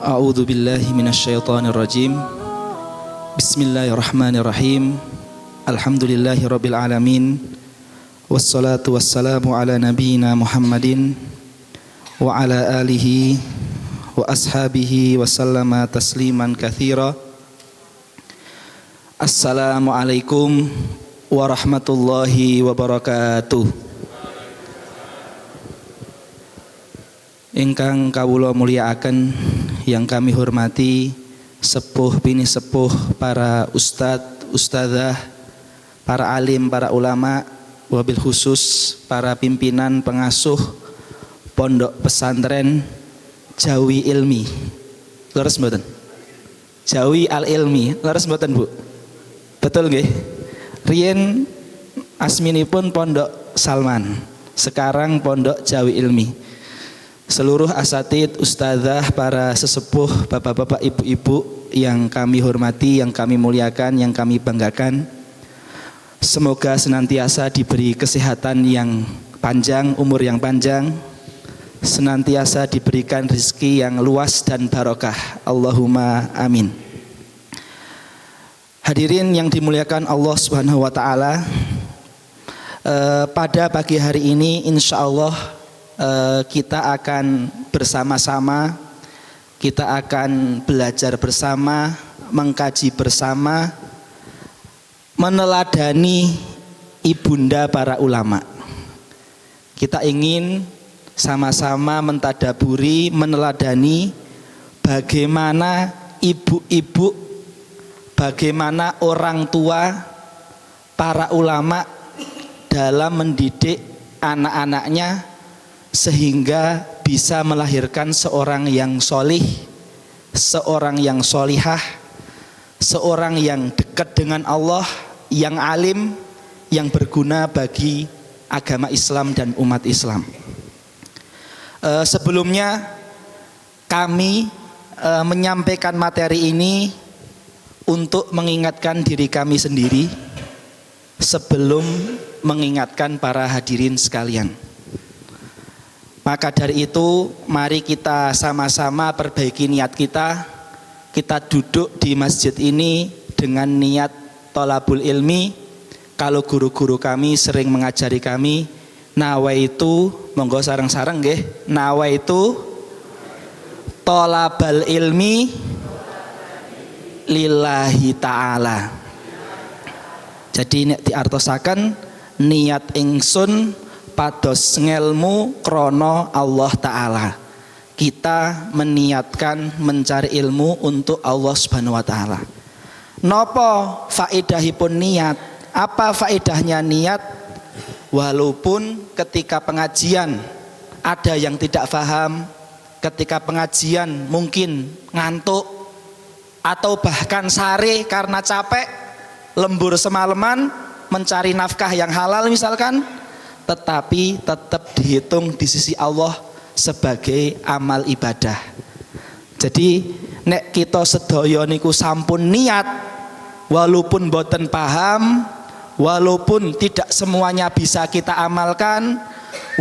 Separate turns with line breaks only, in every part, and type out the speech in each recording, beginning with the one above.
A'udzu billahi minasyaitonir rajim. Bismillahirrahmanirrahim. Alhamdulillahirabbil alamin. Wassalatu wassalamu ala nabiyyina Muhammadin wa ala alihi wa ashabihi wa sallama tasliman katsira. Assalamualaikum warahmatullahi wabarakatuh. Ingkang kawula mulyakaken, yang kami hormati sepuh bini sepuh, para ustadz, ustadzah, para alim, para ulama, wabil khusus para pimpinan pengasuh pondok pesantren Jawi Ilmi. Leres mboten? Jawi Al Ilmi, leres mboten Bu? Betul nggih? Riyen asminipun Pondok Salman, sekarang Pondok Jawi Ilmi. Seluruh asatid, ustadzah, para sesepuh, bapak-bapak, ibu-ibu yang kami hormati, yang kami muliakan, yang kami banggakan, semoga senantiasa diberi kesehatan yang panjang, umur yang panjang, senantiasa diberikan rezeki yang luas dan barokah. Allahumma amin. Hadirin yang dimuliakan Allah Subhanahu wa taala, pada pagi hari ini insyaallah kita akan bersama-sama, kita akan belajar bersama, mengkaji bersama, meneladani ibunda para ulama. Kita ingin sama-sama mentadaburi, meneladani bagaimana ibu-ibu, bagaimana orang tua para ulama dalam mendidik anak-anaknya sehingga bisa melahirkan seorang yang solih, seorang yang solihah, seorang yang dekat dengan Allah, yang alim, yang berguna bagi agama Islam dan umat Islam. Sebelumnya kami menyampaikan materi ini untuk mengingatkan diri kami sendiri sebelum mengingatkan para hadirin sekalian. Maka dari itu mari kita sama-sama perbaiki niat kita. Kita duduk di masjid ini dengan niat thalabul ilmi. Kalau guru-guru kami sering mengajari kami, nawaitu, monggo sareng-sareng nggih, nawaitu thalabal ilmi lillahi ta'ala. Jadi nek diartosaken niat ingsun pados ngelmu krono Allah Ta'ala. Kita meniatkan mencari ilmu untuk Allah Subhanahu wa Ta'ala. Nopo faedahipun niat? Apa faedahnya niat? Walaupun ketika pengajian ada yang tidak paham, ketika pengajian mungkin ngantuk, atau bahkan sare karena capek, lembur semalaman mencari nafkah yang halal misalkan, tetapi tetap dihitung di sisi Allah sebagai amal ibadah. Jadi nek kita sedaya niku sampun niat, walaupun boten paham, walaupun tidak semuanya bisa kita amalkan,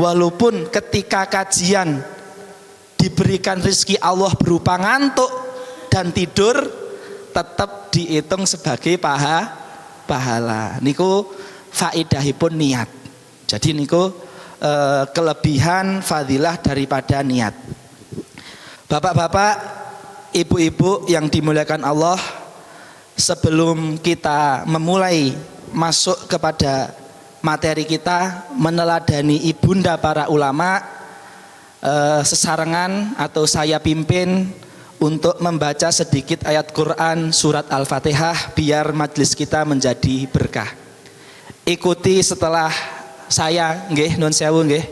walaupun ketika kajian diberikan rezeki Allah berupa ngantuk dan tidur, tetap dihitung sebagai pahala. Niku faedahipun niat. Jadi niku kelebihan fadilah daripada niat. Bapak-bapak, ibu-ibu yang dimuliakan Allah, sebelum kita memulai masuk kepada materi kita, meneladani ibunda para ulama, sesarengan atau saya pimpin untuk membaca sedikit ayat Quran surat Al-Fatihah biar majelis kita menjadi berkah. Ikuti setelah saya nggih, nun sewu nggih.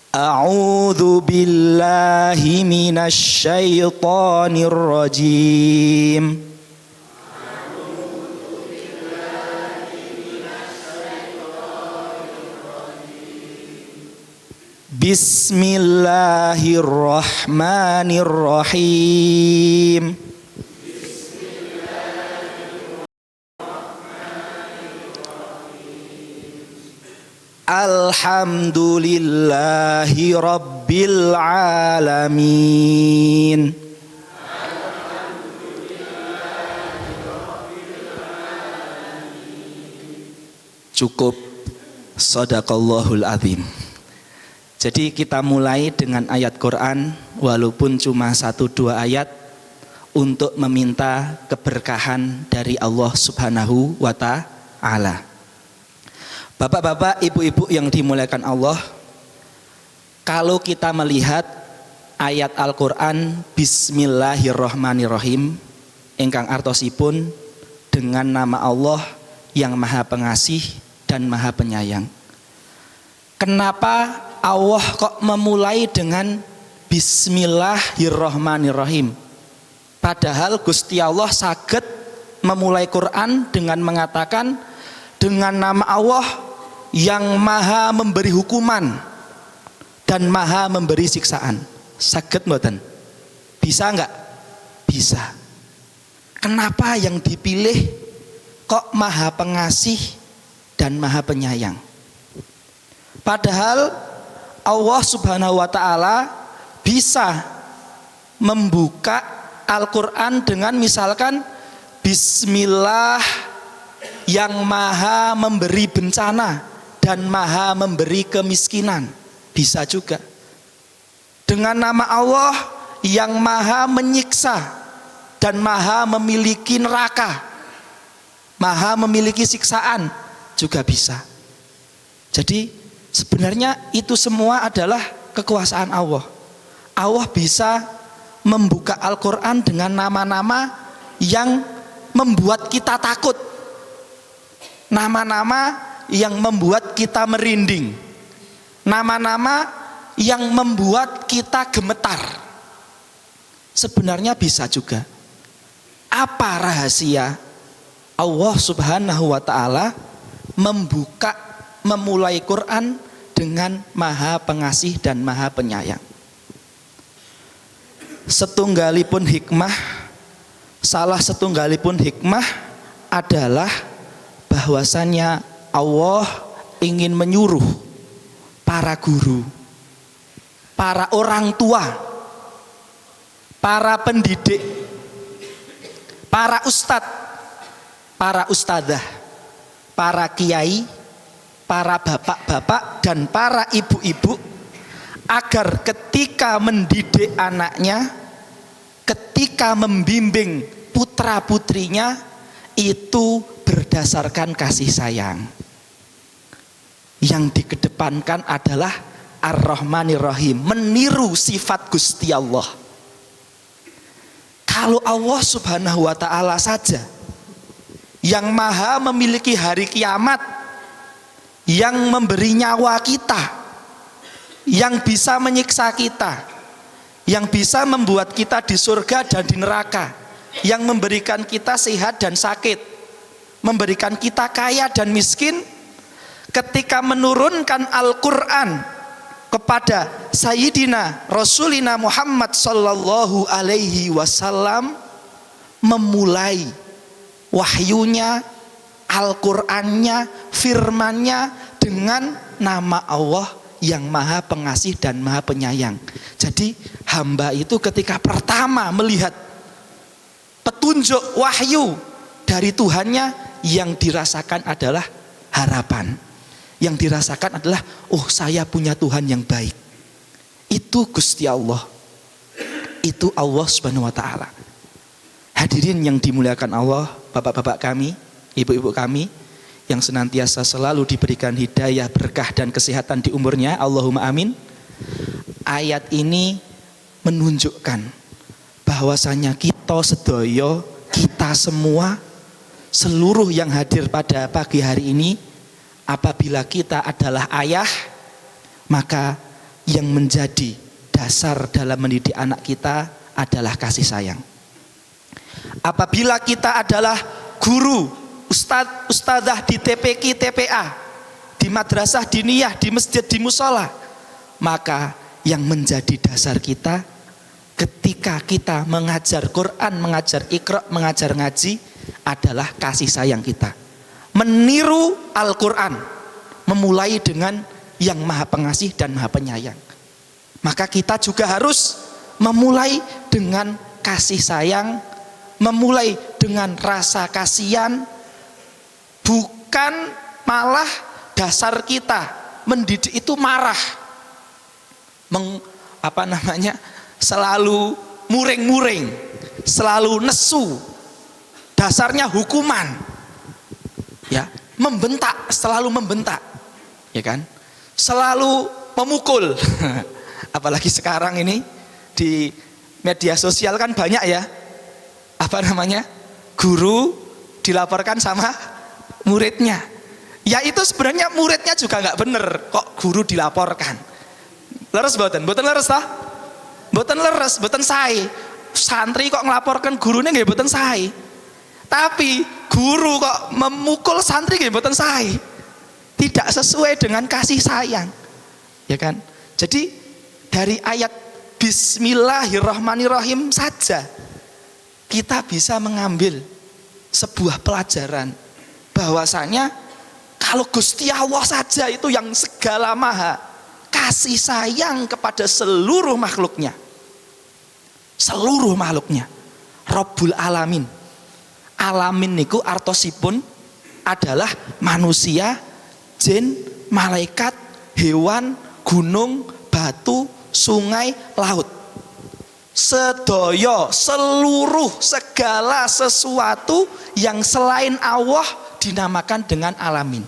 A'udzu billahi minasyaitonir rajim. Bismillahirrahmanirrahim. Alhamdulillahi rabbil alamin. Cukup. Shadaqallahul azim. Jadi kita mulai dengan ayat Quran, walaupun cuma 1-2 ayat, untuk meminta keberkahan dari Allah Subhanahu wa Ta'ala. Bapak-bapak, ibu-ibu yang dimuliakan Allah, kalau kita melihat ayat Al-Quran Bismillahirrahmanirrahim, ingkang artosipun dengan nama Allah yang Maha Pengasih dan Maha Penyayang. Kenapa Allah kok memulai dengan Bismillahirrahmanirrahim? Padahal Gusti Allah saged memulai Quran dengan mengatakan dengan nama Allah yang Maha memberi hukuman dan Maha memberi siksaan. Saged mboten? Bisa enggak? Bisa. Kenapa yang dipilih kok Maha Pengasih dan Maha Penyayang? Padahal Allah Subhanahu wa Ta'ala bisa membuka Al-Quran dengan misalkan Bismillah yang Maha memberi bencana dan Maha memberi kemiskinan. Bisa juga. Dengan nama Allah yang Maha menyiksa dan Maha memiliki neraka, Maha memiliki siksaan, juga bisa. Jadi sebenarnya itu semua adalah kekuasaan Allah. Allah bisa membuka Al-Quran dengan nama-nama yang membuat kita takut, nama-nama yang membuat kita merinding, nama-nama yang membuat kita gemetar. Sebenarnya bisa juga. Apa rahasia Allah Subhanahu wa Ta'ala memulai Quran dengan Maha Pengasih dan Maha Penyayang? Salah setunggalipun hikmah adalah bahwasannya Allah ingin menyuruh para guru, para orang tua, para pendidik, para ustadz, para ustadzah, para kiai, para bapak-bapak dan para ibu-ibu, agar ketika mendidik anaknya, ketika membimbing putra-putrinya, itu berdasarkan kasih sayang. Yang dikedepankan adalah Ar-Rahmanir-Rahim, meniru sifat Gusti Allah. Kalau Allah Subhanahu wa Ta'ala saja yang Maha memiliki hari kiamat, yang memberi nyawa kita, yang bisa menyiksa kita, yang bisa membuat kita di surga dan di neraka, yang memberikan kita sehat dan sakit, memberikan kita kaya dan miskin, ketika menurunkan Al-Quran kepada Sayyidina Rasulina Muhammad sallallahu alaihi wasallam, memulai wahyunya, Al-Qurannya, firmannya dengan nama Allah yang Maha Pengasih dan Maha Penyayang. Jadi hamba itu ketika pertama melihat petunjuk wahyu dari Tuhannya, yang dirasakan adalah harapan, yang dirasakan adalah, oh saya punya Tuhan yang baik. Itu Gusti Allah, itu Allah Subhanahu wa Ta'ala. Hadirin yang dimuliakan Allah, bapak-bapak kami, ibu-ibu kami, yang senantiasa selalu diberikan hidayah, berkah dan kesehatan di umurnya, Allahumma amin. Ayat ini menunjukkan bahwasanya kita sedoyo, kita semua, seluruh yang hadir pada pagi hari ini, apabila kita adalah ayah, maka yang menjadi dasar dalam mendidik anak kita adalah kasih sayang. Apabila kita adalah guru, ustadzah di TPQ, TPA, di madrasah diniyah, di masjid, di musola, maka yang menjadi dasar kita ketika kita mengajar Quran, mengajar Iqra, mengajar ngaji adalah kasih sayang kita. Meniru Al-Quran, memulai dengan yang Maha Pengasih dan Maha Penyayang. Maka kita juga harus memulai dengan kasih sayang, memulai dengan rasa kasihan, bukan malah dasar kita mendidik itu marah, selalu muring-muring, selalu nesu, dasarnya hukuman, ya, membentak, selalu membentak, ya kan, selalu memukul. Apalagi sekarang ini di media sosial kan banyak ya, guru dilaporkan sama muridnya. Ya itu sebenarnya muridnya juga nggak bener, kok guru dilaporkan. Leres boten leres toh? Boten leres, boten sae. Santri kok ngelaporkan gurunya nggih boten sae. Tapi guru kok memukul santri nggih boten sae. Tidak sesuai dengan kasih sayang. Ya kan? Jadi dari ayat Bismillahirrahmanirrahim saja kita bisa mengambil sebuah pelajaran bahwasanya kalau Gusti Allah saja itu yang segala maha kasih sayang kepada seluruh makhluknya, Rabbul Alamin. Alamin niku artosipun adalah manusia, jin, malaikat, hewan, gunung, batu, sungai, laut. Sedoyo, seluruh, segala sesuatu yang selain Allah dinamakan dengan alamin.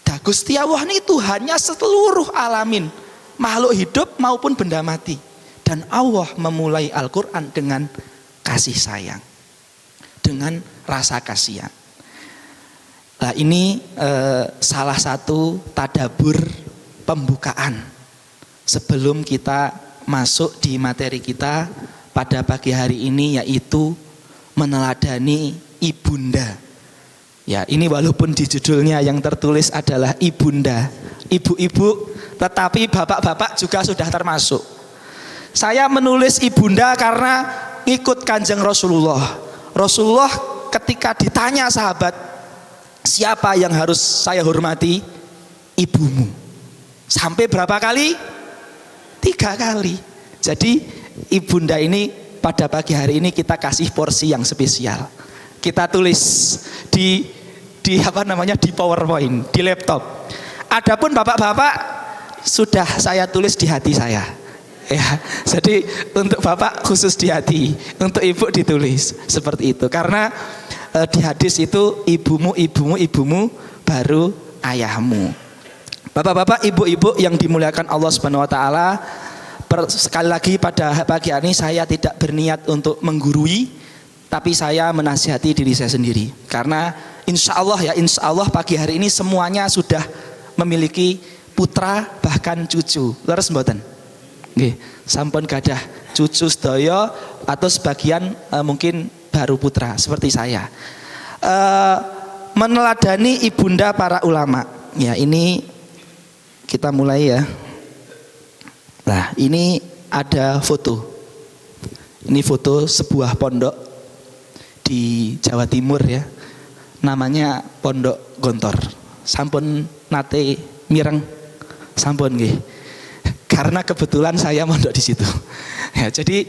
Dah Gusti Allah ini Tuhannya seluruh alamin, makhluk hidup maupun benda mati. Dan Allah memulai Al-Quran dengan kasih sayang, dengan rasa kasihan. Nah ini salah satu tadabbur pembukaan sebelum kita masuk di materi kita pada pagi hari ini, yaitu meneladani ibunda. Ya, ini walaupun di judulnya yang tertulis adalah ibunda, ibu-ibu, tetapi bapak-bapak juga sudah termasuk. Saya menulis ibunda karena ikut Kanjeng Rasulullah. Rasulullah ketika ditanya sahabat, siapa yang harus saya hormati? Ibumu. Sampai berapa kali? 3 kali. Jadi ibunda ini pada pagi hari ini kita kasih porsi yang spesial. Kita tulis di di PowerPoint, di laptop. Adapun bapak-bapak sudah saya tulis di hati saya. Ya, jadi untuk bapak khusus di hati, untuk ibu ditulis seperti itu. Karena di hadis itu ibumu baru ayahmu. Bapak-bapak, ibu-ibu yang dimuliakan Allah Subhanahu wa taala, sekali lagi pada pagi hari ini saya tidak berniat untuk menggurui, tapi saya menasihati diri saya sendiri. Karena insya Allah pagi hari ini semuanya sudah memiliki putra bahkan cucu. Leres mboten? Nggih, sampun gadah cucu sedaya atau sebagian mungkin baru putra seperti saya. Meneladani ibunda para ulama. Ya, ini kita mulai ya. Nah, ini ada foto. Ini foto sebuah pondok di Jawa Timur ya. Namanya Pondok Gontor. Sampun nate mireng, sampun nggih. Karena kebetulan saya mondok di situ. Ya, jadi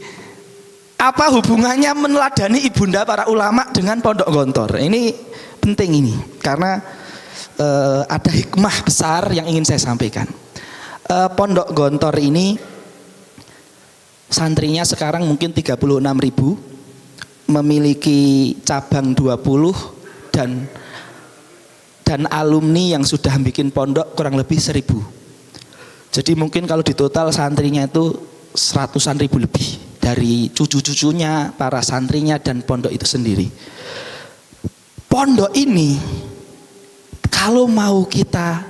apa hubungannya meneladani ibunda para ulama dengan Pondok Gontor? Ini penting ini karena ada hikmah besar yang ingin saya sampaikan. Pondok Gontor ini santrinya sekarang mungkin 36.000, memiliki cabang 20 dan alumni yang sudah bikin pondok kurang lebih 1.000. Jadi mungkin kalau di total santrinya itu 100-an ribu lebih dari cucu-cucunya, para santrinya dan pondok itu sendiri. Pondok ini kalau mau kita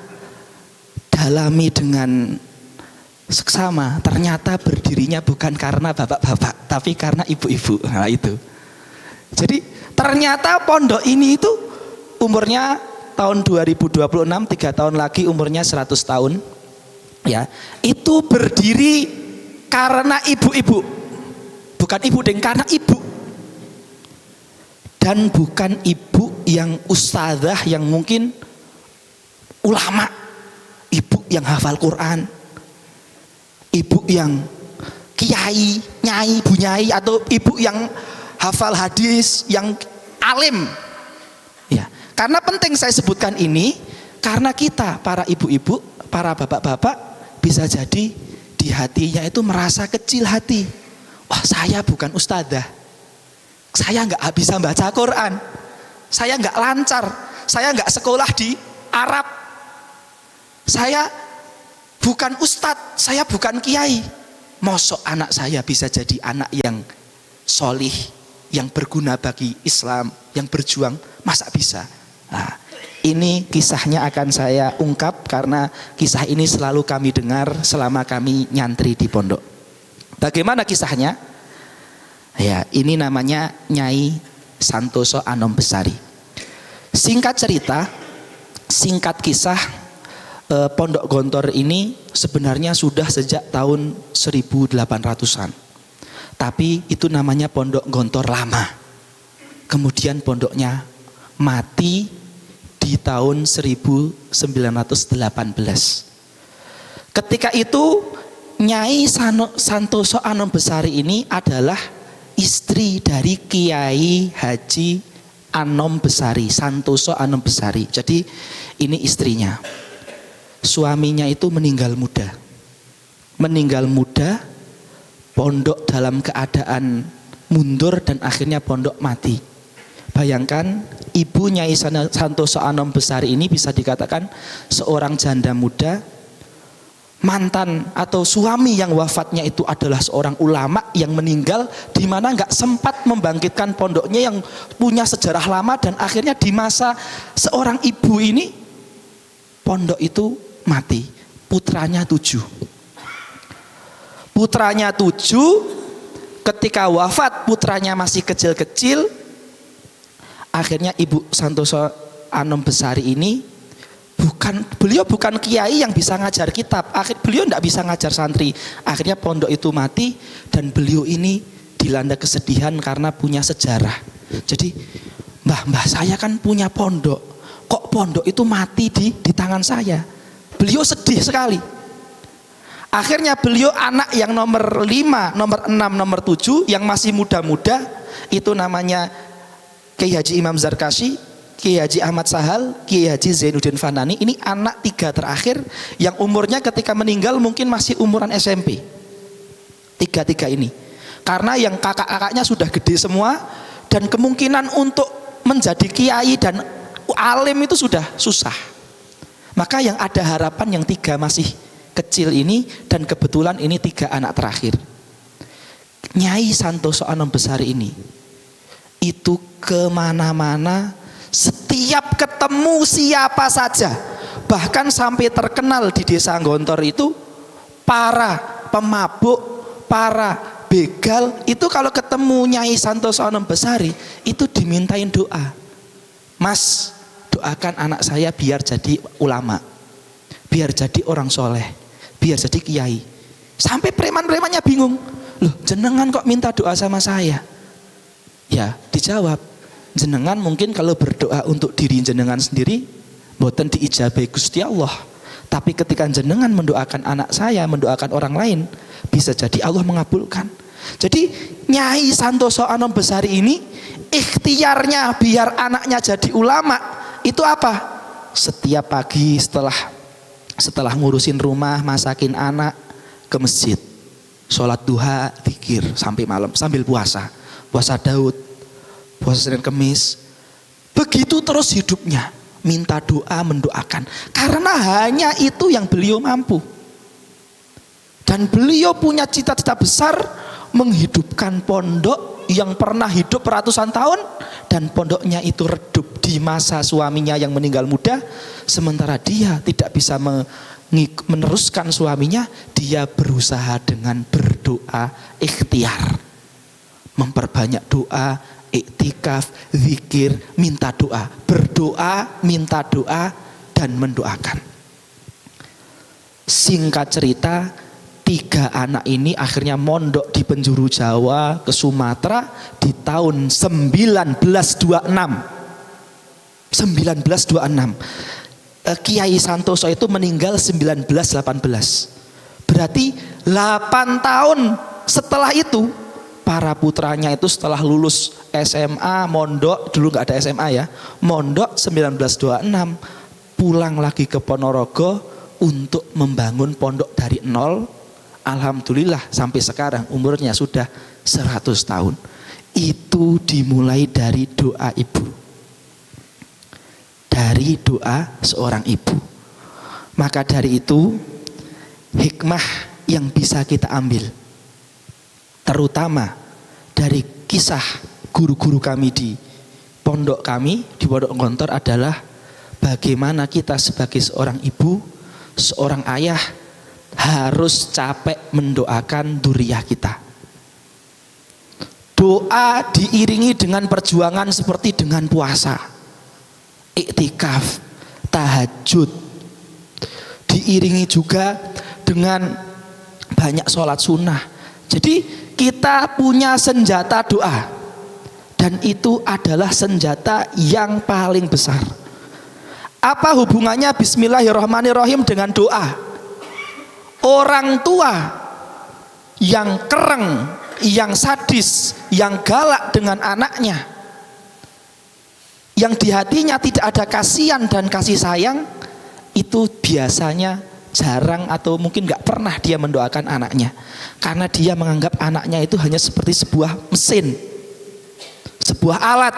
dalami dengan seksama, ternyata berdirinya bukan karena bapak-bapak, tapi karena ibu-ibu. Nah itu. Jadi ternyata pondok ini itu umurnya tahun 2026, 3 tahun lagi umurnya 100 tahun. Ya, itu berdiri karena ibu-ibu. Bukan ibu deng, karena ibu. Dan bukan ibu yang ustadzah yang mungkin ulama, ibu yang hafal Quran, ibu yang kiai, nyai, bunyai, atau ibu yang hafal hadis, yang alim. Ya, Karena penting saya sebutkan ini, karena kita para ibu-ibu, para bapak-bapak bisa jadi di hatinya itu merasa kecil hati. Wah, saya bukan ustadzah, saya nggak bisa baca Quran, saya nggak lancar, saya nggak sekolah di Arab, saya bukan ustadz, saya bukan kiai. Mosok anak saya bisa jadi anak yang solih, yang berguna bagi Islam, yang berjuang, masa bisa? Nah, ini kisahnya akan saya ungkap karena kisah ini selalu kami dengar selama kami nyantri di pondok. Bagaimana kisahnya? Ya, ini namanya Nyai Santoso Anom Besari. Singkat cerita, singkat kisah, Pondok Gontor ini sebenarnya sudah sejak tahun 1800-an. Tapi itu namanya Pondok Gontor lama. Kemudian pondoknya mati di tahun 1918. Ketika itu Nyai Santoso Anom Besari ini adalah istri dari Kiai Haji Anom Besari, Santoso Anom Besari. Jadi ini istrinya. Suaminya itu meninggal muda. Meninggal muda, pondok dalam keadaan mundur dan akhirnya pondok mati. Bayangkan ibu Nyai Santoso Anom Besari ini bisa dikatakan seorang janda muda, mantan atau suami yang wafatnya itu adalah seorang ulama yang meninggal, di mana nggak sempat membangkitkan pondoknya yang punya sejarah lama, dan akhirnya di masa seorang ibu ini pondok itu mati. Putranya 7. Putranya 7, ketika wafat putranya masih kecil-kecil. Akhirnya Ibu Santoso Anom Besari ini beliau bukan kiai yang bisa ngajar kitab. Beliau tidak bisa ngajar santri. Akhirnya pondok itu mati dan beliau ini dilanda kesedihan karena punya sejarah. Jadi, mbah saya kan punya pondok, kok pondok itu mati di tangan saya. Beliau sedih sekali. Akhirnya beliau anak yang nomor 5, nomor 6, nomor 7 yang masih muda-muda, itu namanya Kiai Haji Imam Zarkashi, Kiai Haji Ahmad Sahal, Kiai Haji Zainuddin Fanani. Ini anak 3 terakhir yang umurnya ketika meninggal mungkin masih umuran SMP. 3 ini. Karena yang kakak-kakaknya sudah gede semua dan kemungkinan untuk menjadi kiai dan alim itu sudah susah. Maka yang ada harapan yang 3 masih kecil ini, dan kebetulan ini 3 anak terakhir. Nyai Santoso Anom Besari ini itu kemana-mana, setiap ketemu siapa saja, bahkan sampai terkenal di desa Gontor itu para pemabuk, para begal itu kalau ketemu Nyai Santoso Anom Besari itu dimintain doa. Mas, doakan anak saya biar jadi ulama, biar jadi orang soleh, biar jadi kiai. Sampai preman-premannya bingung, loh jenengan kok minta doa sama saya? Ya dijawab, jenengan mungkin kalau berdoa untuk diri jenengan sendiri mboten diijabahi Gusti Allah, tapi ketika jenengan mendoakan anak saya, mendoakan orang lain, bisa jadi Allah mengabulkan. Jadi Nyai Santoso Anom Besari ini ikhtiarnya biar anaknya jadi ulama itu apa? Setiap pagi setelah ngurusin rumah, masakin anak, ke masjid, sholat duha, zikir sampai malam sambil puasa Daud, puasa Senin Kemis. Begitu terus hidupnya, minta doa, mendoakan, karena hanya itu yang beliau mampu. Dan beliau punya cita-cita besar menghidupkan pondok yang pernah hidup ratusan tahun, dan pondoknya itu redup di masa suaminya yang meninggal muda. Sementara dia tidak bisa meneruskan suaminya, dia berusaha dengan berdoa ikhtiar, memperbanyak doa, iktikaf, zikir, minta doa, berdoa, minta doa, dan mendoakan. Singkat cerita, 3 anak ini akhirnya mondok di penjuru Jawa ke Sumatera di tahun 1926. Kiai Santoso itu meninggal 1918. Berarti 8 tahun setelah itu para putranya itu setelah lulus SMA, mondok, dulu nggak ada SMA ya, mondok 1926, pulang lagi ke Ponorogo untuk membangun pondok dari nol. Alhamdulillah sampai sekarang umurnya sudah 100 tahun. Itu dimulai dari doa ibu. Dari doa seorang ibu. Maka dari itu hikmah yang bisa kita ambil, terutama dari kisah guru-guru kami di pondok kami, di pondok Ngontor, adalah bagaimana kita sebagai seorang ibu, seorang ayah harus capek mendoakan dzurriyyah kita. Doa diiringi dengan perjuangan seperti dengan puasa, iktikaf, tahajud, diiringi juga dengan banyak sholat sunnah. Jadi kita punya senjata doa, dan itu adalah senjata yang paling besar. Apa hubungannya Bismillahirrahmanirrahim dengan doa? Orang tua yang kereng, yang sadis, yang galak dengan anaknya, yang di hatinya tidak ada kasihan dan kasih sayang, itu biasanya jarang atau mungkin gak pernah dia mendoakan anaknya, karena dia menganggap anaknya itu hanya seperti sebuah mesin, sebuah alat.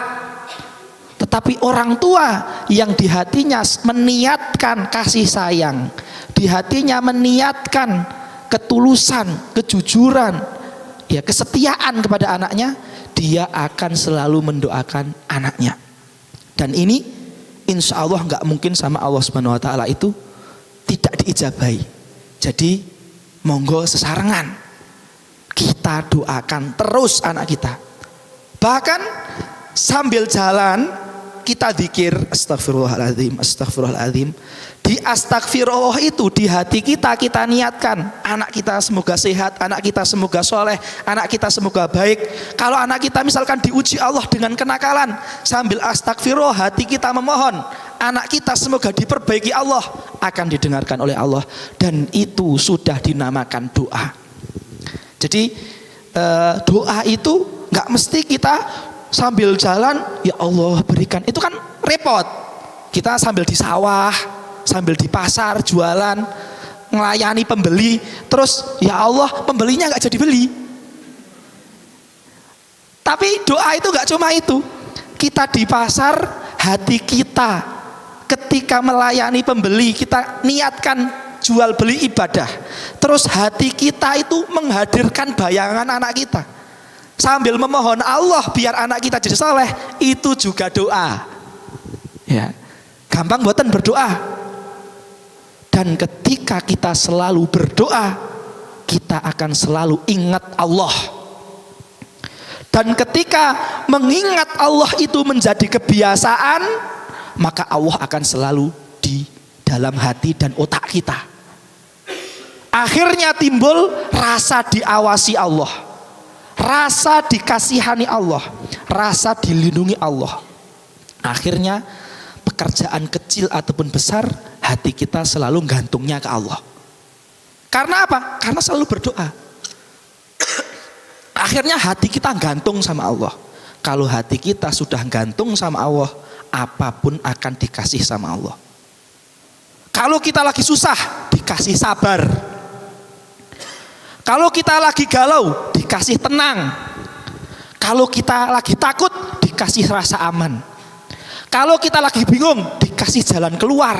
Tetapi orang tua yang di hatinya meniatkan kasih sayang, di hatinya meniatkan ketulusan, kejujuran, ya kesetiaan kepada anaknya, dia akan selalu mendoakan anaknya. Dan ini insya Allah gak mungkin sama Allah Subhanahu Wa Taala itu tidak diijabahi. Jadi monggo sesarengan kita doakan terus anak kita. Bahkan sambil jalan kita zikir astagfirullahaladzim, astagfirullahaladzim. Di astagfirullah itu di hati kita, kita niatkan anak kita semoga sehat, anak kita semoga soleh, anak kita semoga baik. Kalau anak kita misalkan diuji Allah dengan kenakalan, sambil astagfirullah hati kita memohon anak kita semoga diperbaiki Allah, akan didengarkan oleh Allah. Dan itu sudah dinamakan doa. Jadi doa itu gak mesti kita sambil jalan ya Allah berikan, itu kan repot. Kita sambil di sawah, sambil di pasar jualan, melayani pembeli, terus ya Allah pembelinya gak jadi beli. Tapi doa itu gak cuma itu. Kita di pasar, hati kita ketika melayani pembeli, kita niatkan jual beli ibadah. Terus hati kita itu menghadirkan bayangan anak kita, sambil memohon Allah biar anak kita jadi saleh, itu juga doa. Ya, gampang buatan berdoa. Dan ketika kita selalu berdoa, kita akan selalu ingat Allah. Dan ketika mengingat Allah itu menjadi kebiasaan, maka Allah akan selalu di dalam hati dan otak kita. Akhirnya timbul rasa diawasi Allah, rasa dikasihani Allah, rasa dilindungi Allah. Akhirnya pekerjaan kecil ataupun besar, hati kita selalu gantungnya ke Allah. Karena apa? Karena selalu berdoa. Akhirnya hati kita gantung sama Allah. Kalau hati kita sudah gantung sama Allah, apapun akan dikasih sama Allah. Kalau kita lagi susah, dikasih sabar. Kalau kita lagi galau, dikasih tenang. Kalau kita lagi takut, dikasih rasa aman. Kalau kita lagi bingung, dikasih jalan keluar.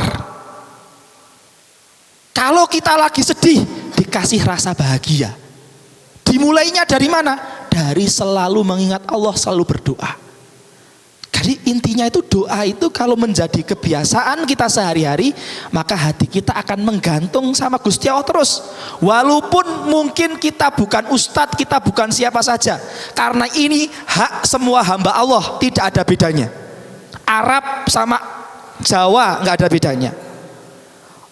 Kalau kita lagi sedih, dikasih rasa bahagia. Dimulainya dari mana? Dari selalu mengingat Allah, selalu berdoa. Jadi intinya itu doa itu kalau menjadi kebiasaan kita sehari-hari, maka hati kita akan menggantung sama Gusti Allah terus. Walaupun mungkin kita bukan ustadz, kita bukan siapa saja. Karena ini hak semua hamba Allah, tidak ada bedanya. Arab sama Jawa nggak ada bedanya.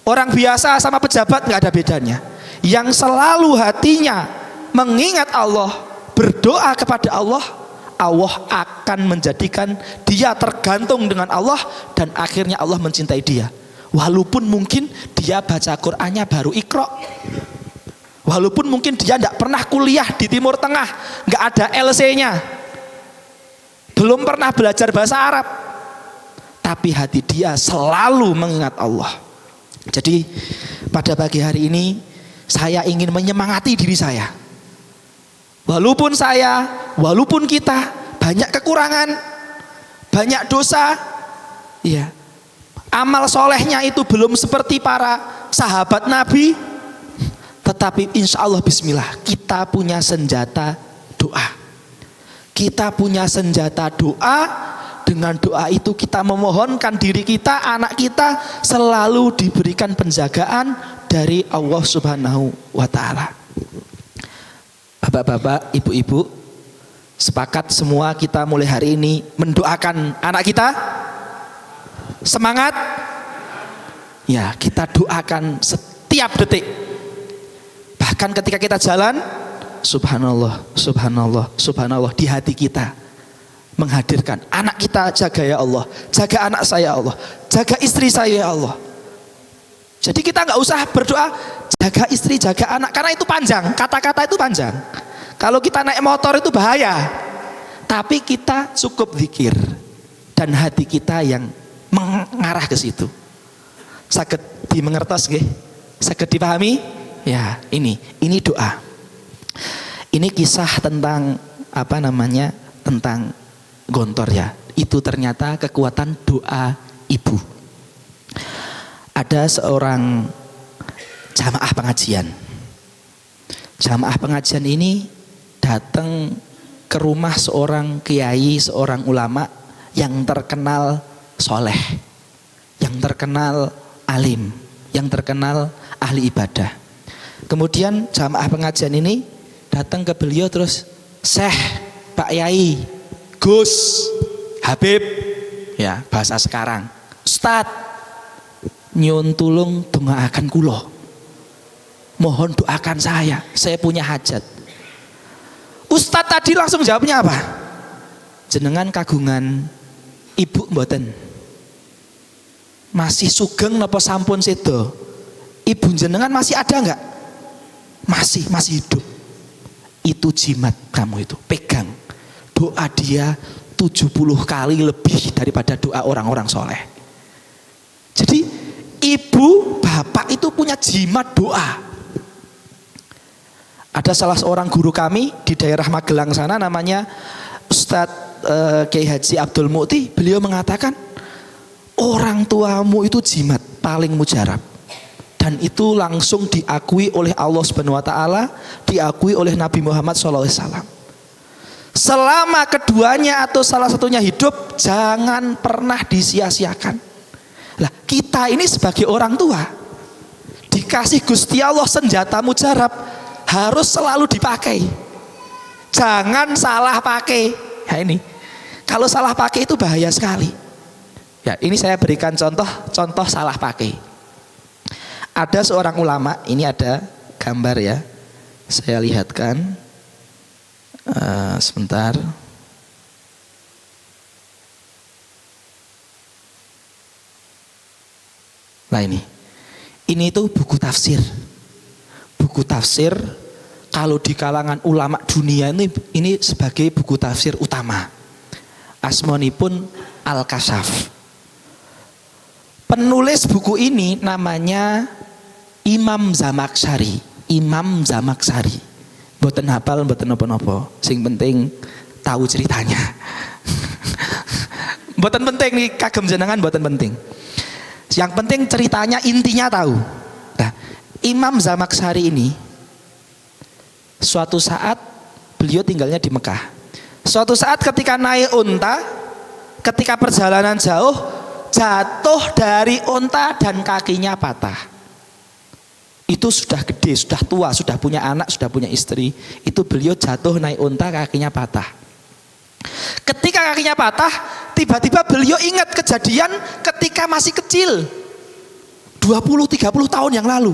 Orang biasa sama pejabat nggak ada bedanya. Yang selalu hatinya mengingat Allah, berdoa kepada Allah, Allah akan menjadikan dia tergantung dengan Allah, dan akhirnya Allah mencintai dia. Walaupun mungkin dia baca Qur'annya baru Iqra, Walaupun mungkin dia tidak pernah kuliah di Timur Tengah, nggak ada LC-nya, belum pernah belajar bahasa Arab, tapi hati dia selalu mengingat Allah. Jadi pada pagi hari ini saya ingin menyemangati diri saya. Walaupun kita banyak kekurangan, banyak dosa, ya, amal solehnya itu belum seperti para sahabat Nabi, tetapi insya Allah bismillah, kita punya senjata doa. Kita punya senjata doa. Dengan doa itu kita memohonkan diri kita, anak kita selalu diberikan penjagaan dari Allah Subhanahu wa ta'ala. Bapak-bapak, ibu-ibu, sepakat semua kita mulai hari ini mendoakan anak kita? Semangat? Ya, kita doakan setiap detik. Bahkan ketika kita jalan, subhanallah, subhanallah, subhanallah, di hati kita menghadirkan anak kita, jaga ya Allah, jaga anak saya ya Allah, jaga istri saya ya Allah. Jadi kita nggak usah berdoa jaga istri, jaga anak, karena itu panjang, kata-kata itu panjang. Kalau kita naik motor itu bahaya. Tapi kita cukup zikir dan hati kita yang mengarah ke situ. Saged dimengertos nggih? Saged dipahami? Ya, ini doa. Ini kisah tentang tentang Gontor ya. Itu ternyata kekuatan doa ibu. Ada seorang jamaah pengajian. Jamaah pengajian ini datang ke rumah seorang kiai, seorang ulama yang terkenal soleh, yang terkenal alim, yang terkenal ahli ibadah. Kemudian jamaah pengajian ini datang ke beliau terus, Syekh, Pak Yai, Gus, Habib, ya bahasa sekarang, Ustad, nyun tulung doakan kulo, mohon doakan saya punya hajat. Ustad tadi langsung jawabnya apa? Jenengan kagungan ibu mboten? Masih sugeng napa sampun sedo? Ibu jenengan masih ada enggak? Masih hidup. Itu jimat kamu itu, pegang. Doa dia 70 kali lebih daripada doa orang-orang soleh. Jadi ibu, bapak itu punya jimat doa. Ada salah seorang guru kami di daerah Magelang sana, namanya Ustadz Kiai Haji Abdul Mukti. Beliau mengatakan orang tuamu itu jimat paling mujarab. Dan itu langsung diakui oleh Allah Subhanahu wa ta'ala, diakui oleh Nabi Muhammad SAW. Selama keduanya atau salah satunya hidup, jangan pernah disia-siakan. Lah, kita ini sebagai orang tua dikasih Gusti Allah senjata mujarab, harus selalu dipakai. Jangan salah pakai. Ya ini, kalau salah pakai itu bahaya sekali. Ya, ini saya berikan contoh salah pakai. Ada seorang ulama, ini ada gambar ya, saya lihatkan. Sebentar. Nah ini itu buku tafsir. Buku tafsir kalau di kalangan ulama dunia ini sebagai buku tafsir utama. Asmonipun Al-Kasyaf. Penulis buku ini namanya Imam Zamakhsyari. Imam Zamakhsyari. Mboten hafal, mboten napa-napa. Sing penting tahu ceritanya. Mboten penting nih kagem jenengan, mboten penting. Yang penting ceritanya, intinya tahu. Nah, Imam Zamakhsyari ini suatu saat beliau tinggalnya di Mekah. Suatu saat ketika naik unta, ketika perjalanan jauh, jatuh dari unta dan kakinya patah. Itu sudah gede, sudah tua, sudah punya anak, sudah punya istri. Itu beliau jatuh naik unta, kakinya patah. Ketika kakinya patah, tiba-tiba beliau ingat kejadian ketika masih kecil, 20-30 tahun yang lalu.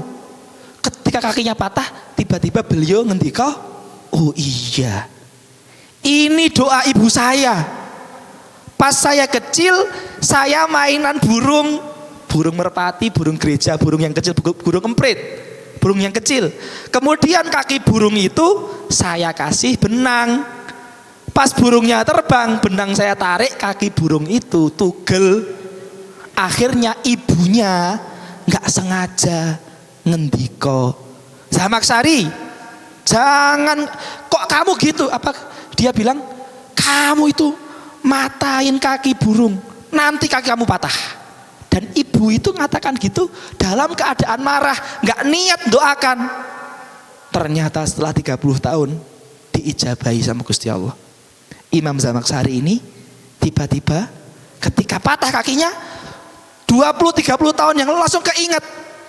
Ketika kakinya patah, tiba-tiba beliau ngendika, oh iya, ini doa ibu saya. Pas saya kecil, saya mainan burung merpati, burung gereja, burung yang kecil, burung emprit. burung yang kecil. Kemudian kaki burung itu saya kasih benang. Pas burungnya terbang, benang saya tarik, kaki burung itu tugel. Akhirnya ibunya nggak sengaja ngendiko, Zamaksari, jangan, kok kamu gitu? Apa dia bilang, kamu itu matain kaki burung, nanti kaki kamu patah. Dan ibu itu mengatakan gitu dalam keadaan marah, nggak niat doakan. Ternyata setelah 30 tahun diijabahi sama Gusti Allah. Imam Zamaksari ini tiba-tiba ketika patah kakinya 20-30 tahun yang lalu langsung keinget,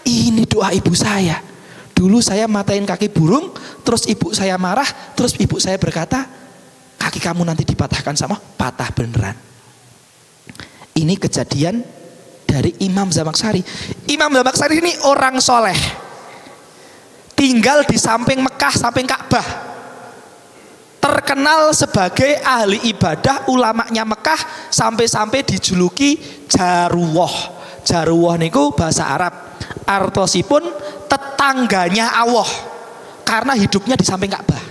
ini doa ibu saya. Dulu saya matain kaki burung, terus ibu saya marah, terus ibu saya berkata, kaki kamu nanti dipatahkan sama, patah beneran. Ini kejadian dari Imam Zamaksari. Imam Zamaksari ini orang soleh, tinggal di samping Mekah, samping Ka'bah, terkenal sebagai ahli ibadah, ulamanya Mekah, sampai-sampai dijuluki Jarullah. Jarullah niku bahasa Arab, artosipun tetangganya Allah, karena hidupnya di samping Ka'bah.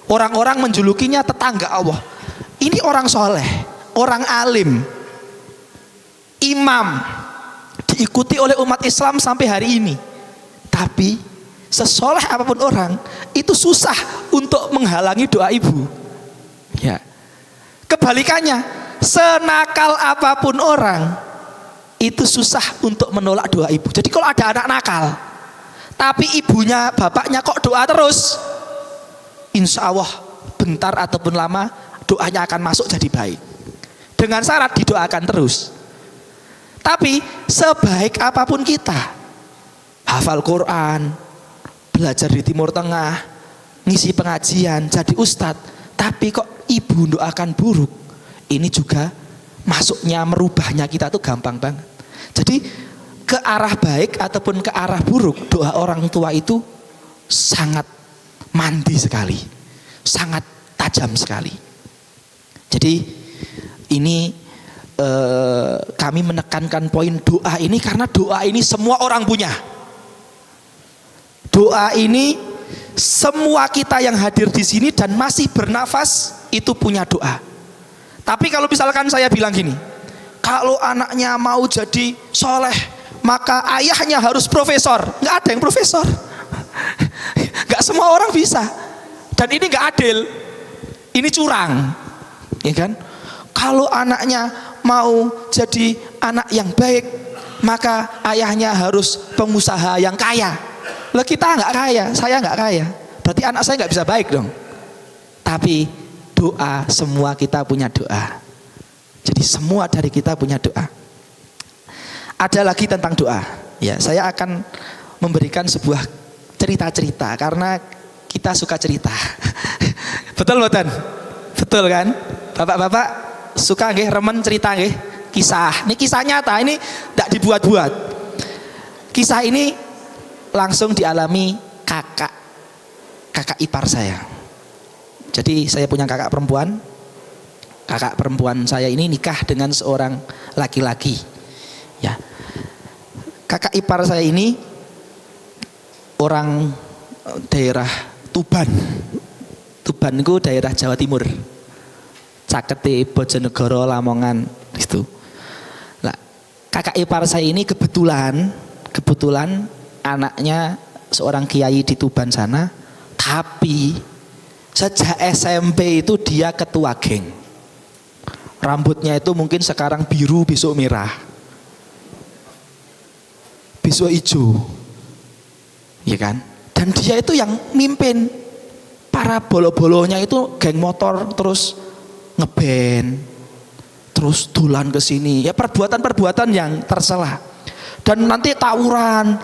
Orang-orang menjulukinya tetangga Allah. Ini orang soleh, orang alim, imam, diikuti oleh umat Islam sampai hari ini. Tapi sesoleh apapun orang, itu susah untuk menghalangi doa ibu. Ya. Kebalikannya, senakal apapun orang, itu susah untuk menolak doa ibu. Jadi kalau ada anak nakal, tapi ibunya, bapaknya kok doa terus, insya Allah bentar ataupun lama doanya akan masuk jadi baik. Dengan syarat didoakan terus. Tapi sebaik apapun kita, hafal Quran, belajar di Timur Tengah, ngisi pengajian, jadi ustadz, tapi kok ibu doakan buruk, ini juga masuknya, merubahnya kita tuh gampang banget. Jadi ke arah baik ataupun ke arah buruk, doa orang tua itu sangat mandi sekali, sangat tajam sekali. Jadi ini kami menekankan poin doa ini karena doa ini semua orang punya. Doa ini semua kita yang hadir di sini dan masih bernafas itu punya doa. Tapi kalau misalkan saya bilang gini, kalau anaknya mau jadi soleh, maka ayahnya harus profesor. Nggak ada yang profesor. Nggak semua orang bisa. Dan ini nggak adil. Ini curang, ya kan? Kalau anaknya mau jadi anak yang baik, maka ayahnya harus pengusaha yang kaya. Lah kita nggak kaya, saya nggak kaya, berarti anak saya nggak bisa baik dong. Tapi doa, semua kita punya doa. Jadi semua dari kita punya doa. Ada lagi tentang doa. Ya, saya akan memberikan sebuah cerita-cerita karena kita suka cerita. Betul betul, betul kan? Bapak-bapak suka nggih remen cerita nggih? Kisah. Ini kisah nyata, ini tidak dibuat-buat. Kisah ini langsung dialami kakak ipar saya. Jadi saya punya kakak perempuan. Kakak perempuan saya ini nikah dengan seorang laki-laki. Ya. Kakak ipar saya ini orang daerah Tuban. Tuban itu daerah Jawa Timur. Cakete, Bojonegoro, Lamongan itu. Nah, kakak ipar saya ini kebetulan anaknya seorang kiai di Tuban sana, tapi sejak SMP itu dia ketua geng. Rambutnya itu mungkin sekarang biru, besok merah, besok hijau, ya kan? Dan dia itu yang mimpin para bolo-bolonya itu geng motor, terus ngeband, terus dolan ke sini, ya perbuatan-perbuatan yang tercela. Dan nanti tawuran,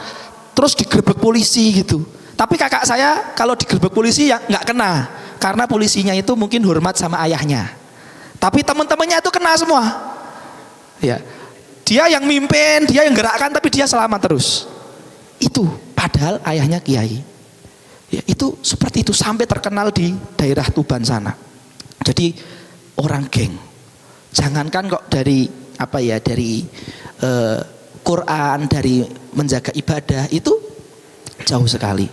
terus digerebek polisi gitu. Tapi kakak saya kalau digerebek polisi ya nggak kena, karena polisinya itu mungkin hormat sama ayahnya. Tapi teman-temannya itu kena semua. Ya, dia yang mimpin, dia yang gerakkan, tapi dia selamat terus. Itu padahal ayahnya kiai. Ya, itu seperti itu sampai terkenal di daerah Tuban sana. Jadi orang geng. Jangankan kok dari dari Quran, dari menjaga ibadah, itu Jauh sekali.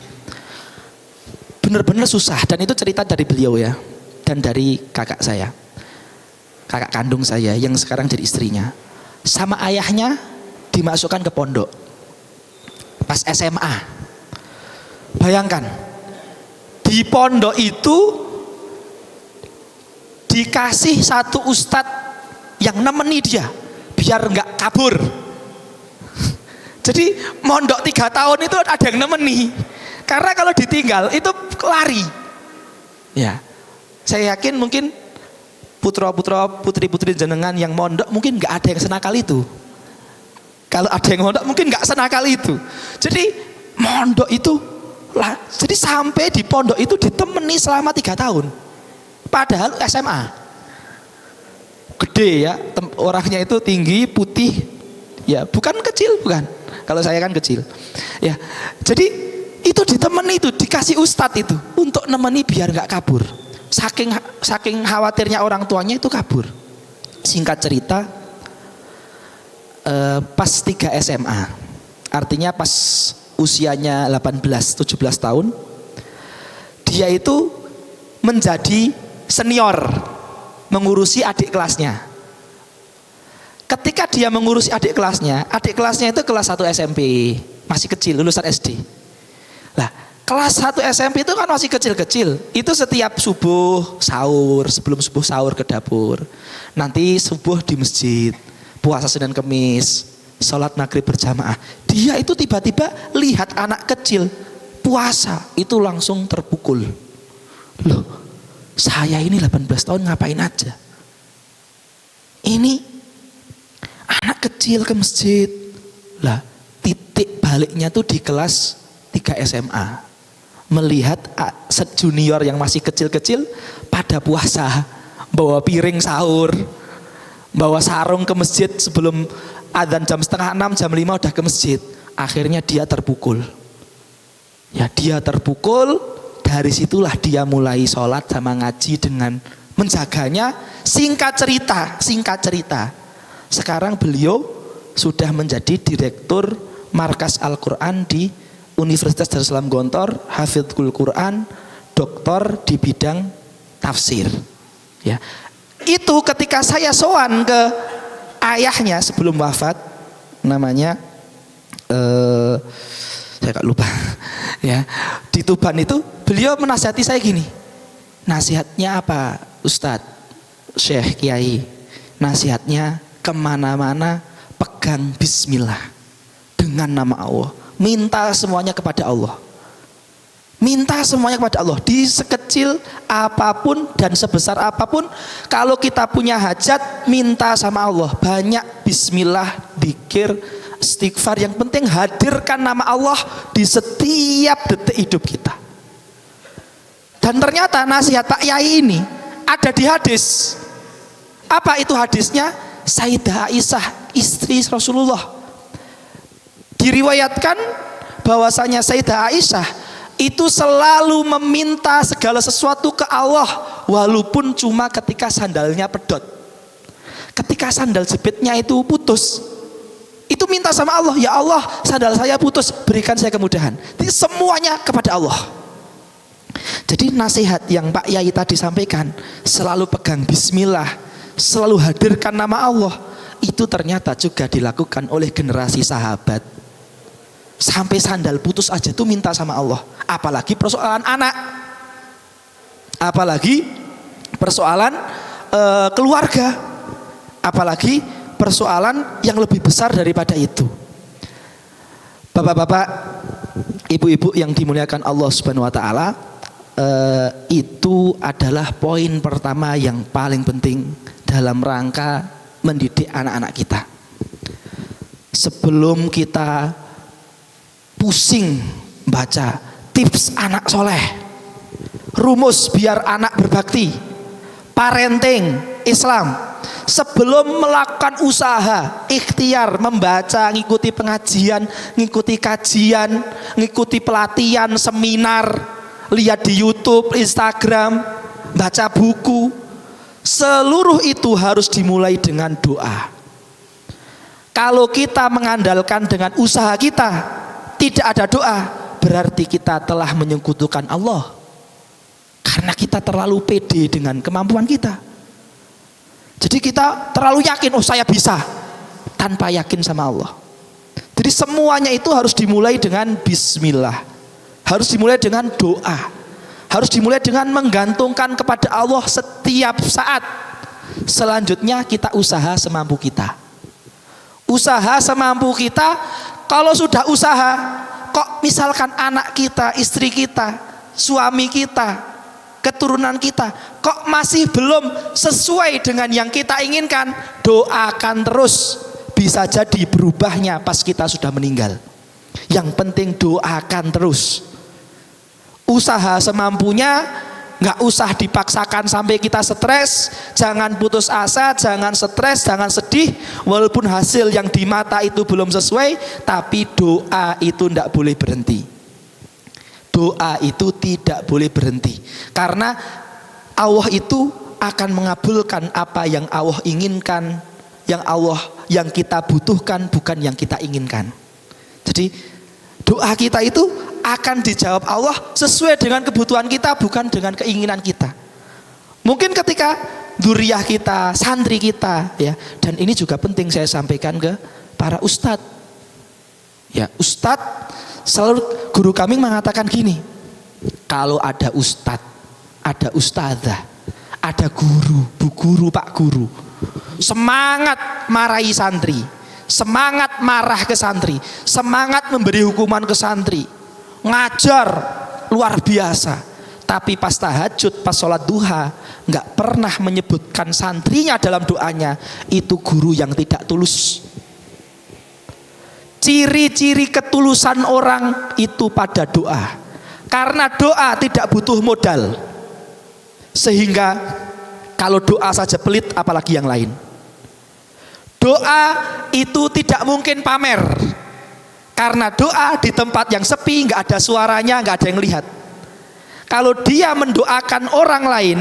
Benar-benar susah, dan itu cerita dari beliau ya, dan dari kakak saya, kakak kandung saya yang sekarang jadi istrinya. Sama ayahnya dimasukkan ke pondok pas SMA. Bayangkan, di pondok itu dikasih satu ustadz yang nemeni dia biar nggak kabur. Jadi mondok 3 tahun itu ada yang nemeni, karena kalau ditinggal itu lari. Ya, saya yakin mungkin putra-putra, putri-putri jenengan yang mondok mungkin nggak ada yang senakal itu. Kalau ada yang mondok mungkin nggak senakal itu. Jadi mondok itu lah, jadi sampai di pondok itu ditemani selama 3 tahun. Padahal SMA. Gede ya, orangnya itu tinggi, putih. Ya, bukan kecil, bukan. Kalau saya kan kecil. Ya, jadi itu ditemani, itu dikasih ustadz itu untuk nemeni biar nggak kabur. Saking khawatirnya orang tuanya itu kabur. Singkat cerita, pas 3 SMA, artinya pas usianya 18-17 tahun, dia itu menjadi senior, mengurusi adik kelasnya. Ketika dia mengurusi adik kelasnya itu kelas 1 SMP, masih kecil, lulusan SD. Lah, kelas 1 SMP itu kan masih kecil-kecil. Itu setiap subuh sahur, sebelum subuh sahur ke dapur. Nanti subuh di masjid, puasa Senin Kemis, sholat maghrib berjamaah. Dia itu tiba-tiba lihat anak kecil puasa, itu langsung terpukul. Loh, saya ini 18 tahun ngapain aja? Ini anak kecil ke masjid. Lah, titik baliknya tuh di kelas 3 SMA. Melihat junior yang masih kecil-kecil pada puasa, bawa piring sahur, bawa sarung ke masjid sebelum adzan jam 5:30, jam 5 udah ke masjid. Akhirnya dia terpukul. Ya, dia terpukul. Dari situlah dia mulai sholat sama ngaji dengan menjaganya. Singkat cerita, sekarang beliau sudah menjadi direktur Markas Al-Quran di Universitas Darussalam Gontor, Hafidhul Quran, doktor di bidang tafsir. Ya, itu ketika saya sowan ke ayahnya sebelum wafat, namanya saya gak lupa. Ya, di Tuban itu beliau menasihati saya gini. Nasihatnya apa, Ustadz, Syekh, Kiai? Nasihatnya, kemana-mana pegang bismillah dengan nama Allah, minta semuanya kepada Allah, minta semuanya kepada Allah, di sekecil apapun dan sebesar apapun. Kalau kita punya hajat, minta sama Allah, banyak bismillah, dzikir, istighfar. Yang penting hadirkan nama Allah di setiap detik hidup kita. Dan ternyata nasihat Pak Yai ini ada di hadis. Apa itu hadisnya? Sayyidah Aisyah, istri Rasulullah, diriwayatkan bahwasanya Sayyidah Aisyah itu selalu meminta segala sesuatu ke Allah, walaupun cuma ketika sandalnya pedot, ketika sandal jepitnya itu putus, itu minta sama Allah, ya Allah, sandal saya putus, berikan saya kemudahan. Jadi semuanya kepada Allah. Jadi nasihat yang Pak Yai tadi sampaikan, selalu pegang bismillah, selalu hadirkan nama Allah, itu ternyata juga dilakukan oleh generasi sahabat. Sampai sandal putus aja tuh minta sama Allah. Apalagi persoalan anak, apalagi persoalan keluarga, apalagi persoalan yang lebih besar daripada itu. Bapak-bapak, ibu-ibu yang dimuliakan Allah Subhanahu wa taala, itu adalah poin pertama yang paling penting dalam rangka mendidik anak-anak kita. Sebelum kita pusing baca tips anak soleh, rumus biar anak berbakti, parenting Islam, sebelum melakukan usaha ikhtiar membaca, ngikuti pengajian, ngikuti kajian, ngikuti pelatihan, seminar, lihat di YouTube, Instagram, baca buku, seluruh itu harus dimulai dengan doa. Kalau kita mengandalkan dengan usaha kita, tidak ada doa, berarti kita telah menyekutukan Allah. Karena kita terlalu pede dengan kemampuan kita. Jadi kita terlalu yakin, oh saya bisa, tanpa yakin sama Allah. Jadi semuanya itu harus dimulai dengan bismillah. Harus dimulai dengan doa. Harus dimulai dengan menggantungkan kepada Allah setiap saat. Selanjutnya kita usaha semampu kita. Usaha semampu kita. Kalau sudah usaha, kok misalkan anak kita, istri kita, suami kita, keturunan kita kok masih belum sesuai dengan yang kita inginkan, doakan terus. Bisa jadi berubahnya pas kita sudah meninggal. Yang penting doakan terus. Usaha semampunya, nggak usah dipaksakan sampai kita stres. Jangan putus asa, jangan stres, jangan sedih. Walaupun hasil yang di mata itu belum sesuai, tapi doa itu tidak boleh berhenti. Doa itu tidak boleh berhenti. Karena Allah itu akan mengabulkan apa yang Allah inginkan, yang kita butuhkan, bukan yang kita inginkan. Jadi doa kita itu akan dijawab Allah sesuai dengan kebutuhan kita, bukan dengan keinginan kita. Mungkin ketika dzurriyyah kita, santri kita, ya, dan ini juga penting saya sampaikan ke para ustadz. Ya, ustadz, selalu guru kami mengatakan gini, kalau ada ustadz, ada ustadzah, ada guru, bu guru, pak guru, semangat marahi santri, semangat marah ke santri, semangat memberi hukuman ke santri, ngajar luar biasa, tapi pas tahajud, pas sholat duha, nggak pernah menyebutkan santrinya dalam doanya, itu guru yang tidak tulus. Ciri-ciri ketulusan orang itu pada doa. Karena doa tidak butuh modal, sehingga kalau doa saja pelit, apalagi yang lain. Doa itu tidak mungkin pamer. Karena doa di tempat yang sepi, nggak ada suaranya, nggak ada yang lihat. Kalau dia mendoakan orang lain,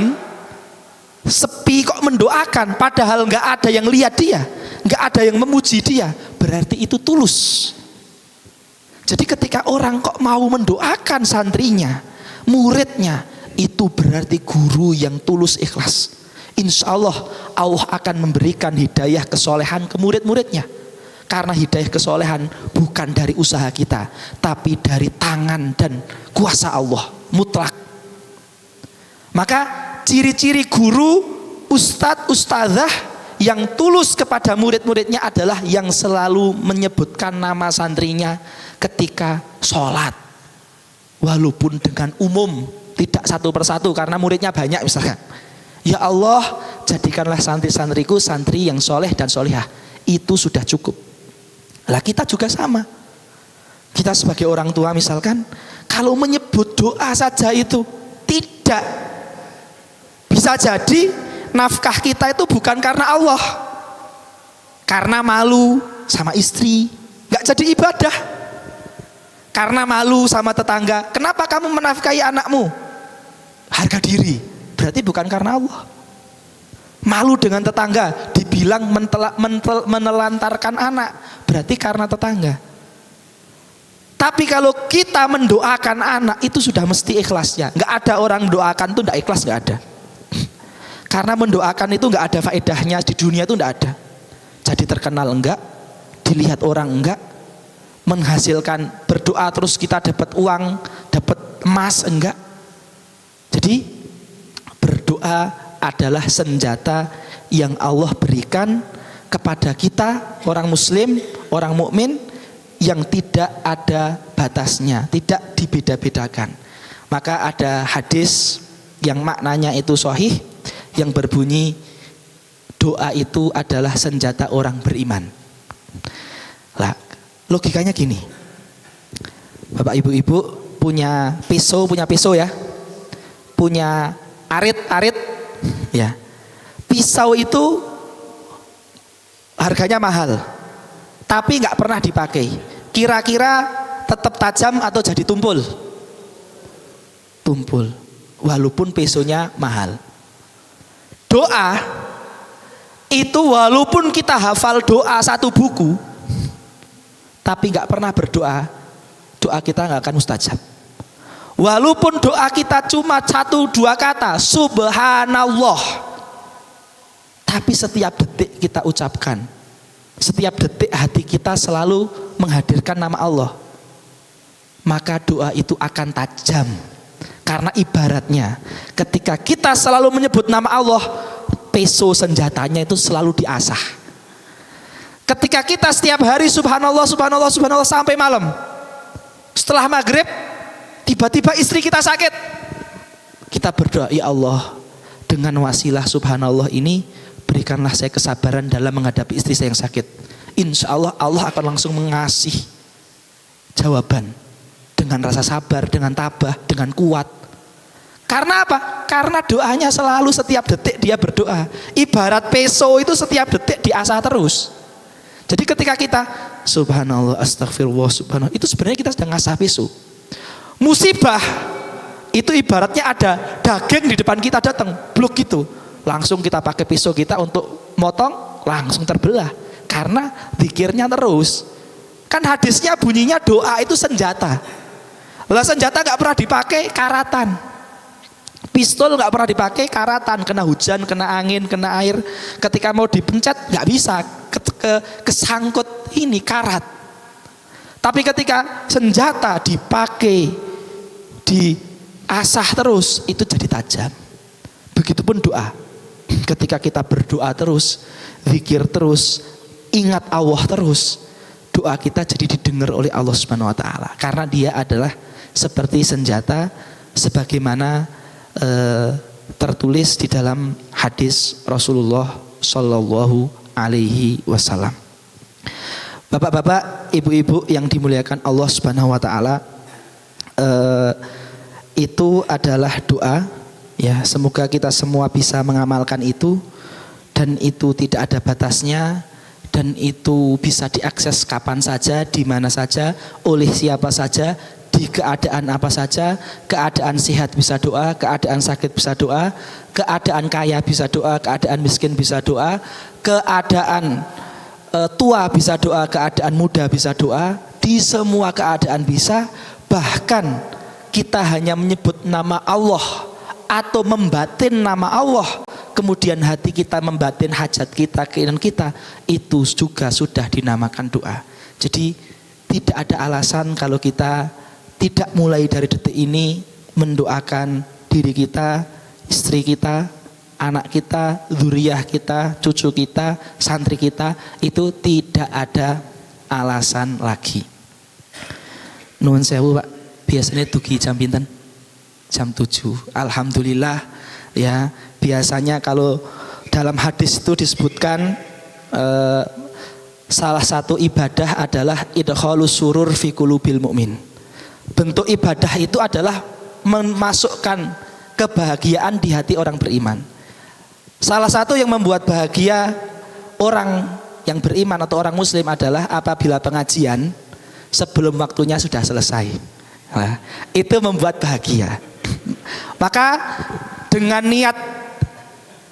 sepi kok mendoakan, padahal nggak ada yang lihat dia, nggak ada yang memuji dia, berarti itu tulus. Jadi ketika orang kok mau mendoakan santrinya, muridnya, itu berarti guru yang tulus ikhlas. Insya Allah Allah akan memberikan hidayah kesolehan ke murid-muridnya. Karena hidayah kesolehan bukan dari usaha kita, tapi dari tangan dan kuasa Allah mutlak. Maka ciri-ciri guru, ustadz, ustadzah yang tulus kepada murid-muridnya adalah yang selalu menyebutkan nama santrinya ketika sholat, walaupun dengan umum, tidak satu persatu karena muridnya banyak misalkan. Ya Allah, jadikanlah santri-santriku santri yang soleh dan solehah. Itu sudah cukup. Lah kita juga sama. Kita sebagai orang tua misalkan, kalau menyebut doa saja itu tidak. Bisa jadi nafkah kita itu bukan karena Allah, karena malu sama istri, gak jadi ibadah. Karena malu sama tetangga, kenapa kamu menafkahi anakmu? Harga diri, berarti bukan karena Allah. Malu dengan tetangga, dibilang menelantarkan anak, berarti karena tetangga. Tapi kalau kita mendoakan anak, itu sudah mesti ikhlasnya. Gak ada orang mendoakan itu gak ikhlas, gak ada. Karena mendoakan itu gak ada faedahnya di dunia, itu gak ada. Jadi terkenal enggak, dilihat orang enggak, menghasilkan berdoa terus kita dapat uang, dapat emas enggak. Jadi berdoa adalah senjata yang Allah berikan kepada kita orang muslim, orang mukmin, yang tidak ada batasnya, tidak dibeda-bedakan. Maka ada hadis yang maknanya itu sahih, yang berbunyi doa itu adalah senjata orang beriman. Lah, logikanya gini, Bapak Ibu-ibu punya pisau ya, punya arit ya. Pisau itu harganya mahal, tapi nggak pernah dipakai. Kira-kira tetap tajam atau jadi tumpul? Tumpul, walaupun pisaunya mahal. Doa itu walaupun kita hafal doa satu buku, tapi nggak pernah berdoa, doa kita nggak akan mustajab. Walaupun doa kita cuma 1-2 kata, subhanallah, tapi setiap detik kita ucapkan, setiap detik hati kita selalu menghadirkan nama Allah, maka doa itu akan tajam. Karena ibaratnya ketika kita selalu menyebut nama Allah, peso senjatanya itu selalu diasah. Ketika kita setiap hari subhanallah, subhanallah, subhanallah sampai malam, setelah maghrib tiba-tiba istri kita sakit, kita berdoa, ya Allah, dengan wasilah subhanallah ini berikanlah saya kesabaran dalam menghadapi istri saya yang sakit. Insya Allah Allah akan langsung mengasih jawaban dengan rasa sabar, dengan tabah, dengan kuat. Karena apa? Karena doanya selalu setiap detik dia berdoa. Ibarat peso itu setiap detik diasah terus. Jadi ketika kita subhanallah, astagfirullah, subhanallah, itu sebenarnya kita sedang ngasah peso. Musibah itu ibaratnya ada daging di depan kita datang, blok gitu. Langsung kita pakai pisau kita untuk motong, langsung terbelah. Karena zikirnya terus. Kan hadisnya bunyinya doa itu senjata. Lah senjata gak pernah dipakai karatan. Pistol gak pernah dipakai karatan, kena hujan, kena angin, kena air. Ketika mau dipencet gak bisa, kesangkut ini karat. Tapi ketika senjata dipakai, diasah terus, itu jadi tajam. Begitupun doa. Ketika kita berdoa terus, zikir terus, ingat Allah terus, doa kita jadi didengar oleh Allah Subhanahu wa taala. Karena dia adalah seperti senjata sebagaimana tertulis di dalam hadis Rasulullah Shallallahu alaihi wasallam. Bapak-bapak, ibu-ibu yang dimuliakan Allah Subhanahu wa taala, itu adalah doa, ya, semoga kita semua bisa mengamalkan itu, dan itu tidak ada batasnya, dan itu bisa diakses kapan saja, di mana saja, oleh siapa saja, di keadaan apa saja. Keadaan sehat bisa doa, keadaan sakit bisa doa, keadaan kaya bisa doa, keadaan miskin bisa doa, keadaan tua bisa doa, keadaan muda bisa doa, di semua keadaan bisa. Bahkan kita hanya menyebut nama Allah atau membatin nama Allah, kemudian hati kita membatin hajat kita, keinginan kita, itu juga sudah dinamakan doa. Jadi tidak ada alasan kalau kita tidak mulai dari detik ini mendoakan diri kita, istri kita, anak kita, dzurriyyah kita, cucu kita, santri kita, itu tidak ada alasan lagi. Nuwun sewu Pak, biasanya dugi jam pinten? Jam 7. Alhamdulillah, ya, biasanya kalau dalam hadis itu disebutkan salah satu ibadah adalah idkhalus surur fi qulubil mu'min. Bentuk ibadah itu adalah memasukkan kebahagiaan di hati orang beriman. Salah satu yang membuat bahagia orang yang beriman atau orang muslim adalah apabila pengajian sebelum waktunya sudah selesai. Nah, itu membuat bahagia. Maka dengan niat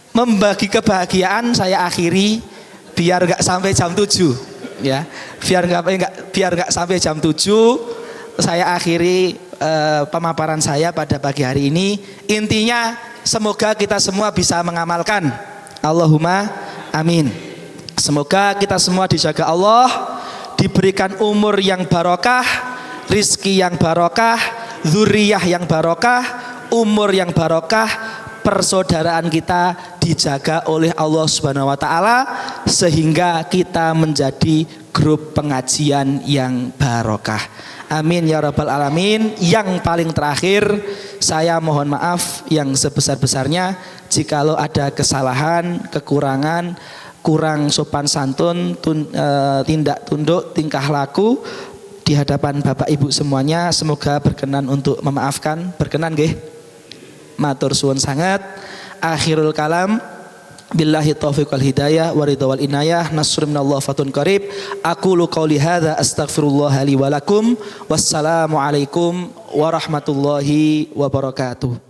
membagi kebahagiaan saya akhiri, biar nggak sampai jam 7, ya, biar nggak sampai jam 7, saya akhiri pemaparan saya pada pagi hari ini. Intinya semoga kita semua bisa mengamalkan. Allahumma amin. Semoga kita semua dijaga Allah, diberikan umur yang barokah, rizki yang barokah, dzurriyyah yang barokah, umur yang barokah, persaudaraan kita dijaga oleh Allah Subhanahu wa taala sehingga kita menjadi grup pengajian yang barokah. Amin ya rabbal alamin. Yang paling terakhir, saya mohon maaf yang sebesar-besarnya jikalau ada kesalahan, kekurangan, kurang sopan santun, tindak tunduk, tingkah laku di hadapan Bapak Ibu semuanya. Semoga berkenan untuk memaafkan. Berkenan nggih? Matur suwun sangat. Akhirul kalam, billahi taufiq wal hidayah wa ridha wal inayah, nasrun minallah fatun qarib. Aqulu qauli hadza astaghfirullah li wa lakum. Wassalamu alaikum warahmatullahi wabarakatuh.